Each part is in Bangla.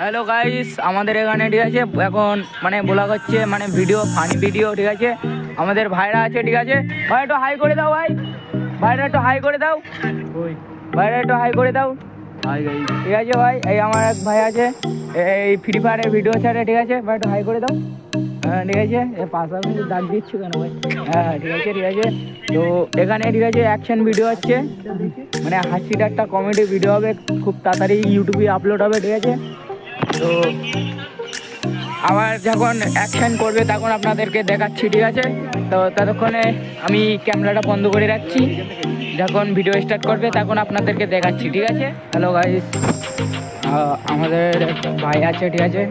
হ্যালো গাইস, আমাদের এখানে ঠিক আছে এখন মানে বলা হচ্ছে মানে ভিডিও ফানি ভিডিও ঠিক আছে। আমাদের ভাইরা আছে ঠিক আছে। ভাই একটু হাই করে দাও, ভাইরা একটু হাই করে দাও, ভাইরা একটু হাই করে দাও। হাই গাইস, ঠিক আছে ভাই। এই আমার এক ভাই আছে, এই ফ্রি ফায়ারের ভিডিও ছাড়ে ঠিক আছে। ভাই একটু হাই করে দাও। হ্যাঁ ঠিক আছে, পাশাপাশি ডাক দিচ্ছ কেন ভাই? হ্যাঁ ঠিক আছে ঠিক আছে। তো এখানে ঠিক আছে অ্যাকশন ভিডিও হচ্ছে, মানে হাসির একটা কমেডি ভিডিও হবে, খুব তাড়াতাড়ি ইউটিউবে আপলোড হবে ঠিক আছে। তো আবার যখন অ্যাকশন করবে তখন আপনাদেরকে দেখাচ্ছি ঠিক আছে। তো ততক্ষণে আমি ক্যামেরাটা বন্ধ করে রাখছি, যখন ভিডিও স্টার্ট করবে তখন আপনাদেরকে দেখাচ্ছি ঠিক আছে। হ্যালো গাইস, আমাদের ভাই আছে ঠিক আছে,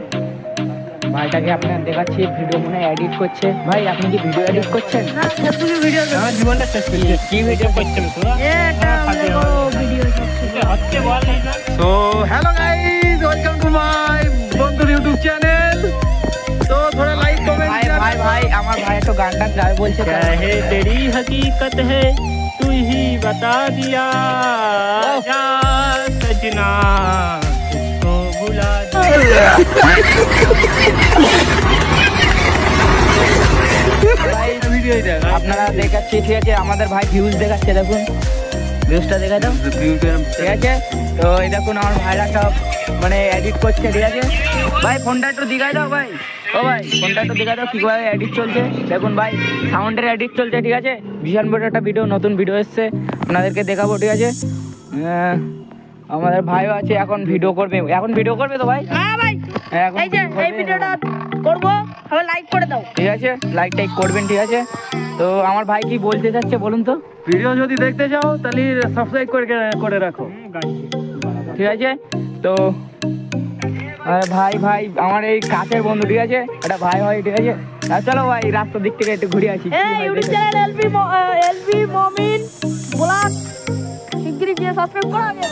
ভাইটাকে আপনার দেখাচ্ছি ভিডিও মনে এডিট করছে। ভাই আপনি কি ভিডিও এডিট করছেন? জীবনটা শেষ করছি। কি ভিডিও করছেন? তো hello guys, welcome to my বন্ধুর ইউটিউব চ্যানেল। তো थोड़ा লাইক কমেন্ট। ভাই ভাই আমার ভাই একটু গানটা গায় বলছে। है तेरी हकीकत है तू ही बता दिया जा सजना तुझको भुला दिया। আপনারা দেখাচ্ছি ঠিক আছে, আমাদের ভাই ভিউজ দেখাচ্ছে, দেখুন ভিউজটা দেখা দাও ঠিক আছে। তো এই দেখুন আমার ভাইরা সব মানে এডিট করছে ঠিক আছে। ভাই ফোনটা একটু দিঘায় দাও ভাই, ও ভাই ফোনটা একটু দিঘায় দাও, কীভাবে এডিট চলছে দেখুন ভাই, সাউন্ডের এডিট চলছে ঠিক আছে। ভীষণ বড় একটা ভিডিও, নতুন ভিডিও এসছে, আপনাদেরকে দেখাবো ঠিক আছে। আমাদের ভাইও আছে, এখন ভিডিও করবে, এখন ভিডিও করবে তো ভাই? হ্যাঁ ভাই, এখন এই যে এই ভিডিওটা করব, সবাই লাইক করে দাও ঠিক আছে, লাইক টাইক করবেন ঠিক আছে। তো আমার ভাই কি বলতে চাচ্ছে বলুন তো? ভিডিও যদি দেখতে চাও তাহলে সাবস্ক্রাইব করে রাখো ঠিক আছে। তো ভাই ভাই আমার এই কাছের বন্ধু ঠিক আছে, এটা ভাই হয় ঠিক আছে। চলো ভাই রাস্তার দিক থেকে একটু ঘুরে আসি। এই ইউটিউব চ্যানেল এলবি মমিন ব্লগ শিগগিরই গিয়ে সাবস্ক্রাইব করো আগে।